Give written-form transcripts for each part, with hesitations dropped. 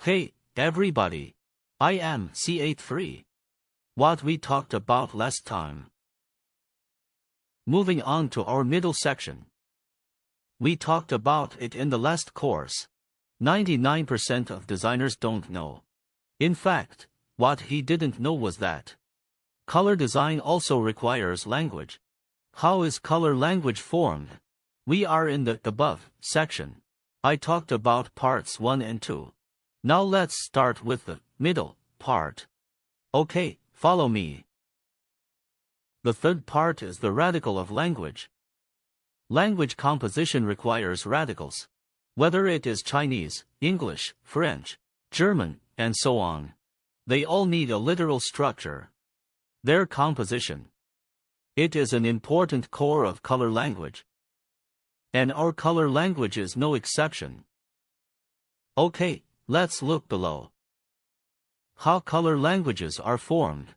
Hey, everybody. I am C83. What we talked about last time. Moving on to our middle section. We talked about it in the last course. 99% of designers don't know. In fact, what he didn't know was that color design also requires language. How is color language formed? We are in the above section. I talked about parts 1 and 2. Now let's start with the middle part. Okay, follow me. The third part is the radical of language. Language composition requires radicals. Whether it is Chinese, English, French, German, and so on. They all need a literal structure. Their composition. It is an important core of color language. And our color language is no exception. Okay, let's look below. How color languages are formed.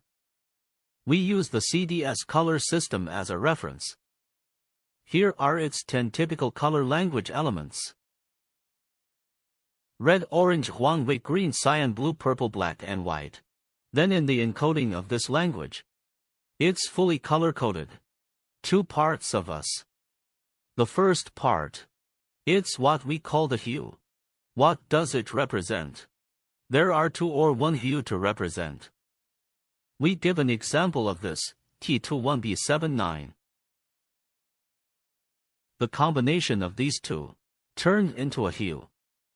We use the CDS color system as a reference. Here are its 10 typical color language elements. Red, orange, huang, white, green, cyan, blue, purple, black, and white. Then in the encoding of this language, it's fully color-coded. 2 parts of us. The first part. It's what we call the hue. What does it represent? There are 2 or 1 hue to represent. We give an example of this, T21B79. The combination of these 2 turned into a hue.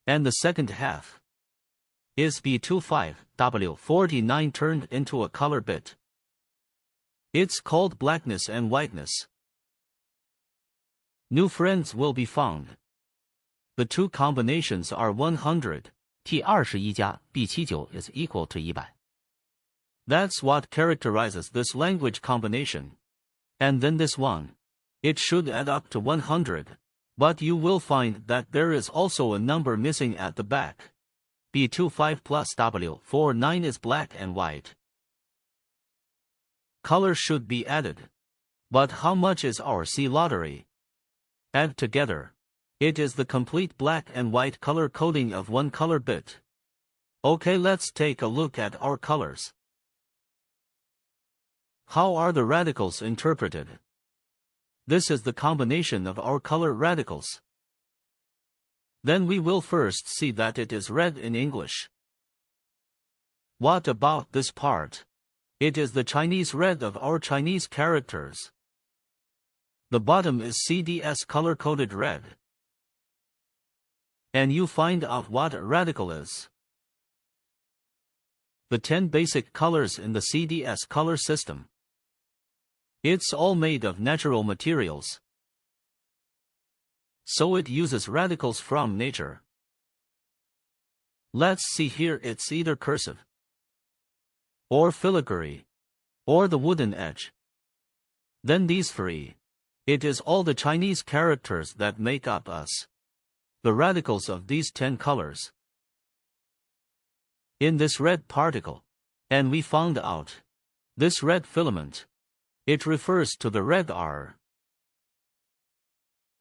And the second half is B25W49 turned into a color bit. It's called blackness and whiteness. New friends will be found. The 2 combinations are 100. T21 加 B79 is equal to 100. That's what characterizes this language combination. And then this one. It should add up to 100. But you will find that there is also a number missing at the back. B25 plus W49 is black and white. Color should be added. But how much is our C lottery? Add together. It is the complete black and white color coding of 1 color bit. Okay, let's take a look at our colors. How are the radicals interpreted? This is the combination of our color radicals. Then we will first see that it is red in English. What about this part? It is the Chinese red of our Chinese characters. The bottom is CDS color-coded red. And you find out what a radical is. The 10 basic colors in the CDS color system. It's all made of natural materials. So it uses radicals from nature. Let's see here, it's either cursive, or filigree, or the wooden edge. Then these 3. It is all the Chinese characters that make up us. The radicals of these 10 colors. In this red particle. And we found out. This red filament. It refers to the red R.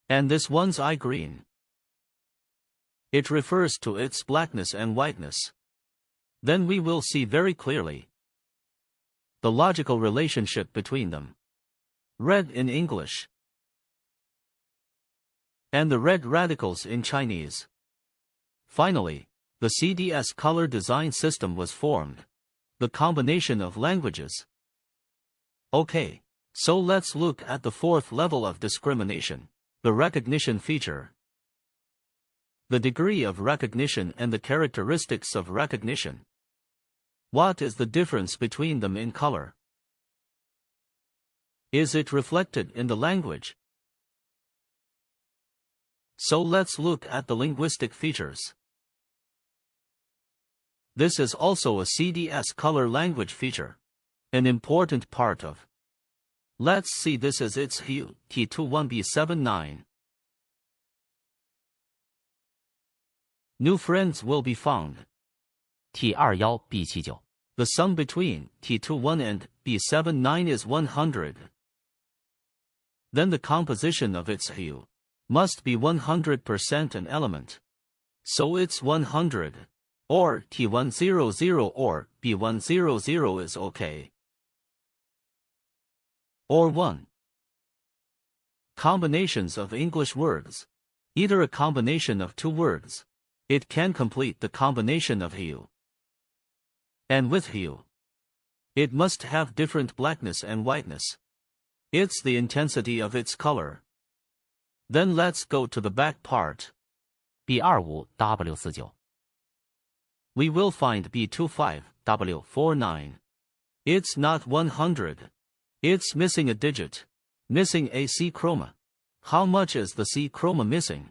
And this one's eye green. It refers to its blackness and whiteness. Then we will see very clearly the logical relationship between them. Red in English. And the red radicals in Chinese. Finally, the CDS color design system was formed. The combination of languages. Okay, so let's look at the 4th level of discrimination, the recognition feature. The degree of recognition and the characteristics of recognition. What is the difference between them in color? Is it reflected in the language? So let's look at the linguistic features. This is also a CDS color language feature. An important part of. Let's see, this is its hue, T21B79. New friends will be found. T21 B79. The sum between T21 and B79 is 100. Then the composition of its hue must be 100% an element. So it's 100. or T100 or B100 is okay. Or 1. Combinations of English words. Either a combination of two words. It can complete the combination of hue. And with hue, it must have different blackness and whiteness. It's the intensity of its color. Then let's go to the back part. B25W49. We will find B25W49. It's not 100. It's missing a digit. Missing a C chroma. How much is the C chroma missing?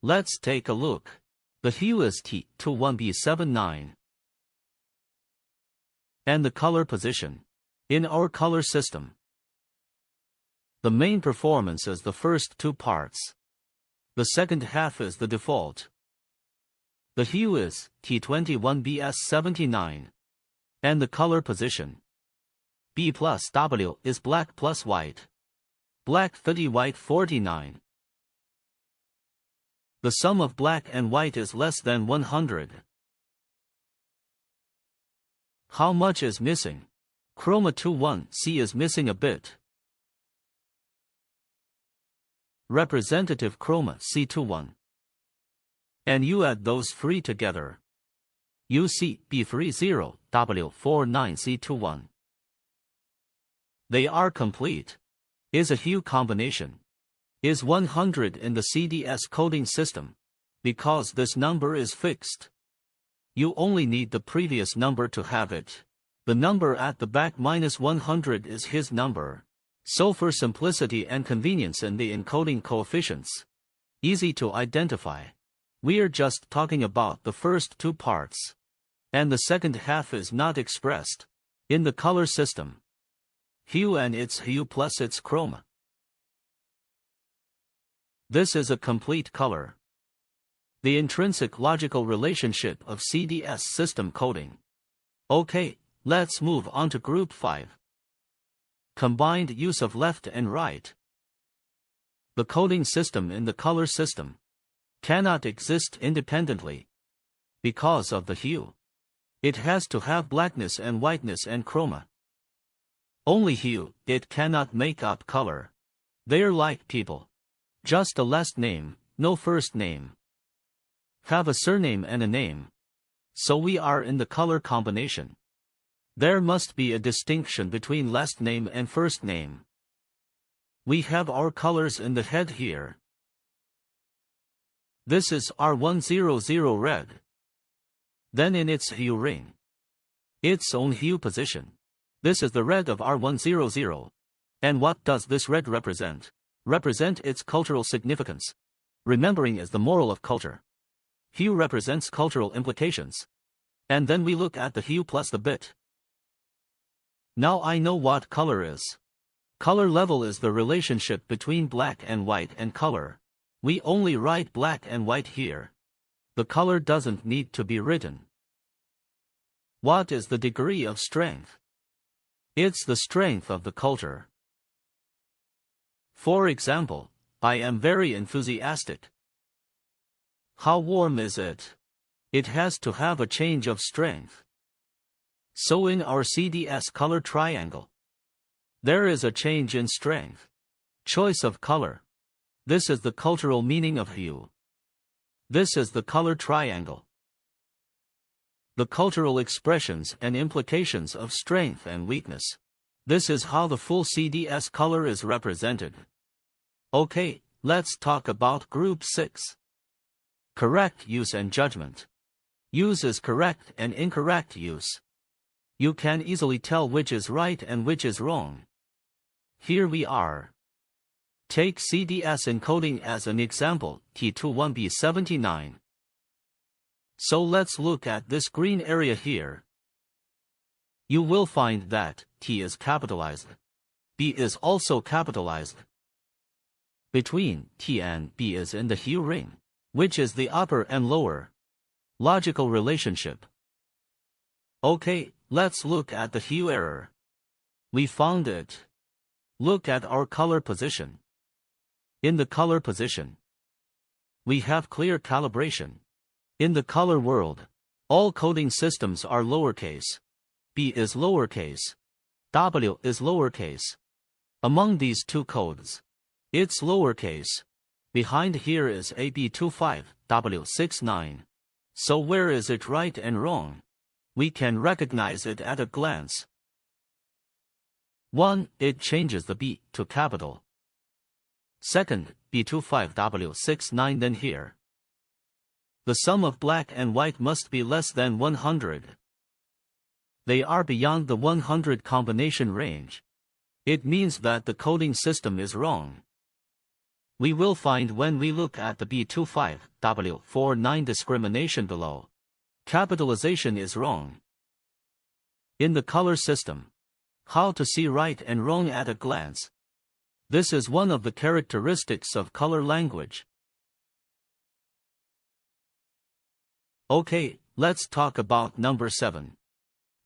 Let's take a look. The hue is T21B79. And the color position. In our color system, the main performance is the first two parts. The second half is the default. The hue is T21BS79. And the color position. B plus W is black plus white. Black 30, white 49. The sum of black and white is less than 100. How much is missing? Chroma 21C is missing a bit. Representative chroma C21. And you add those three together. You see B30W49C21. They are complete. Is a hue combination. Is 100 in the CDS coding system. Because this number is fixed. You only need the previous number to have it. The number at the back minus 100 is his number. So for simplicity and convenience in the encoding coefficients, easy to identify, we are just talking about the first two parts. And the second half is not expressed in the color system. Hue and its hue plus its chroma. This is a complete color. The intrinsic logical relationship of CDS system coding. Okay, let's move on to group 5. Combined use of left and right. The coding system in the color system cannot exist independently because of the hue. It has to have blackness and whiteness and chroma. Only hue, it cannot make up color. They're like people. Just a last name, no first name. Have a surname and a name. So we are in the color combination. There must be a distinction between last name and first name. We have our colors in the head here. This is R100 red. Then in its hue ring, its own hue position. This is the red of R100. And what does this red represent? Represent its cultural significance. Remembering is the moral of culture. Hue represents cultural implications. And then we look at the hue plus the bit. Now I know what color is. Color level is the relationship between black and white and color. We only write black and white here. The color doesn't need to be written. What is the degree of strength? It's the strength of the culture. For example, I am very enthusiastic. How warm is it? It has to have a change of strength. So in our CDS color triangle, there is a change in strength. Choice of color. This is the cultural meaning of hue. This is the color triangle. The cultural expressions and implications of strength and weakness. This is how the full CDS color is represented. Okay, let's talk about group 6. Correct use and judgment. Use is correct and incorrect use. You can easily tell which is right and which is wrong. Here we are. Take CDS encoding as an example, T21B79. So let's look at this green area here. You will find that T is capitalized. B is also capitalized. Between T and B is in the hue ring, which is the upper and lower logical relationship. Okay, let's look at the hue error. We found it. Look at our color position. In the color position, we have clear calibration. In the color world, All coding systems are lowercase. B is lowercase. W is lowercase. Among these two codes, it's lowercase. Behind here is AB25, W69. So where is it right and wrong? We can recognize it at a glance. 1. It changes the B to capital. Second, B25W69 then here. The sum of black and white must be less than 100. They are beyond the 100 combination range. It means that the coding system is wrong. We will find when we look at the B25W49 discrimination below. Capitalization is wrong. In the color system, how to see right and wrong at a glance. This is one of the characteristics of color language. Okay, let's talk about number 7.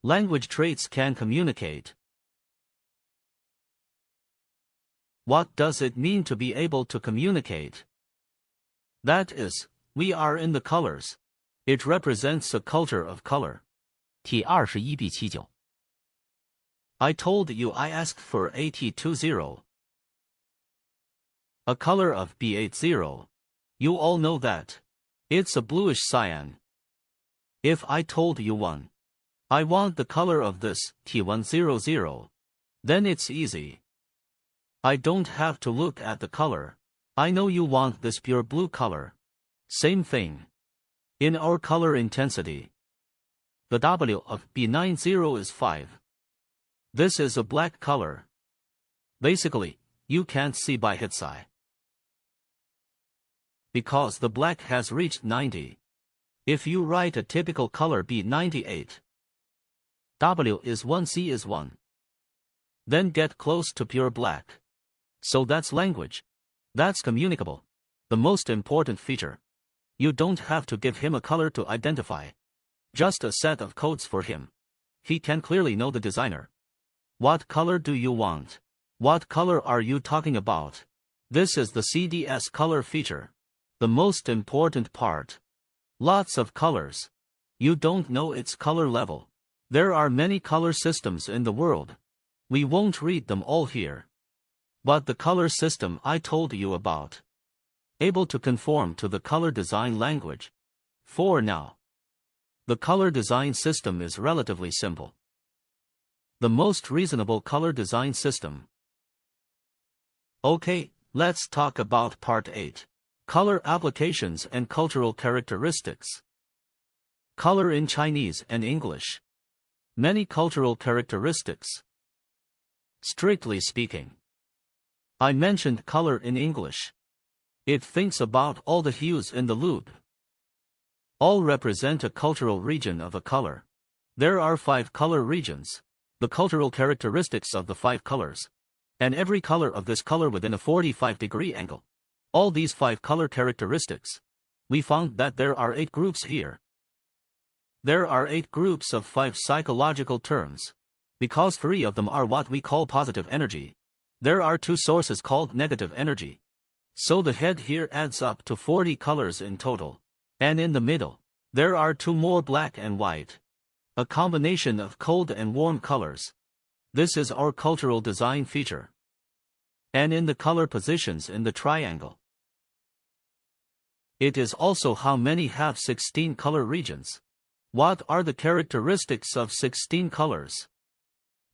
Language traits can communicate. What does it mean to be able to communicate? That is, we are in the colors. It represents a culture of color. T 21B79 I told you I asked for AT20. A color of B80. You all know that. It's a bluish cyan. If I told you I want the color of this, T100, then it's easy. I don't have to look at the color. I know you want this pure blue color. Same thing. In our color intensity, the W of B90 is 5. This is a black color. Basically, you can't see by its eye, because the black has reached 90. If you write a typical color B98, W is 1, C is 1. Then get close to pure black. So that's language. That's communicable. The most important feature. You don't have to give him a color to identify. Just a set of codes for him. He can clearly know the designer. What color do you want? What color are you talking about? This is the CDS color feature. The most important part. Lots of colors. You don't know its color level. There are many color systems in the world. We won't read them all here. But the color system I told you about. Able to conform to the color design language. For now. The color design system is relatively simple. The most reasonable color design system. Okay, let's talk about part 8. Color applications and cultural characteristics. Color in Chinese and English. Many cultural characteristics. Strictly speaking, I mentioned color in English. It thinks about all the hues in the loop. All represent a cultural region of a color. There are 5 color regions. The cultural characteristics of the 5 colors. And every color of this color within a 45-degree angle. All these 5 color characteristics. We found that there are 8 groups here. There are 8 groups of 5 psychological terms. Because 3 of them are what we call positive energy. There are 2 sources called negative energy. So the head here adds up to 40 colors in total. And in the middle, there are 2 more black and white. A combination of cold and warm colors. This is our cultural design feature. And in the color positions in the triangle. It is also how many have 16 color regions. What are the characteristics of 16 colors?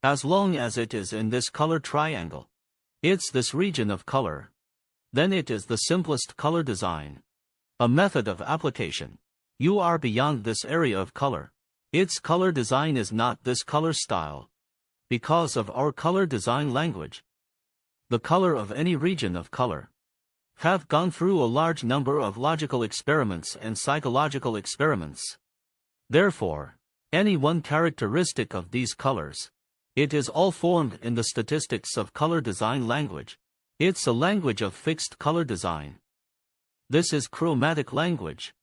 As long as it is in this color triangle, it's this region of color. Then it is the simplest color design. A method of application. You are beyond this area of color. Its color design is not this color style. Because of our color design language. The color of any region of color. Have gone through a large number of logical experiments and psychological experiments. Therefore, any one characteristic of these colors, it is all formed in the statistics of color design language. It's a language of fixed color design. This is chromatic language.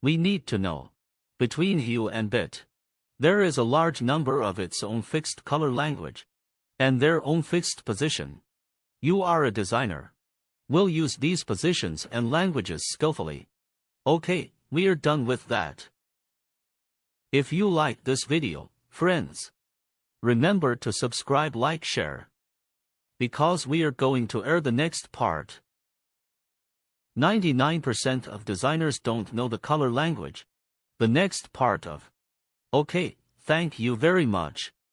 We need to know, between hue and bit, there is a large number of its own fixed color language, and their own fixed position. You are a designer. We'll use these positions and languages skillfully. Okay, we're done with that. If you like this video, friends, remember to subscribe, like, share. Because we are going to air the next part. 99% of designers don't know the color language. The next part of. Okay, thank you very much.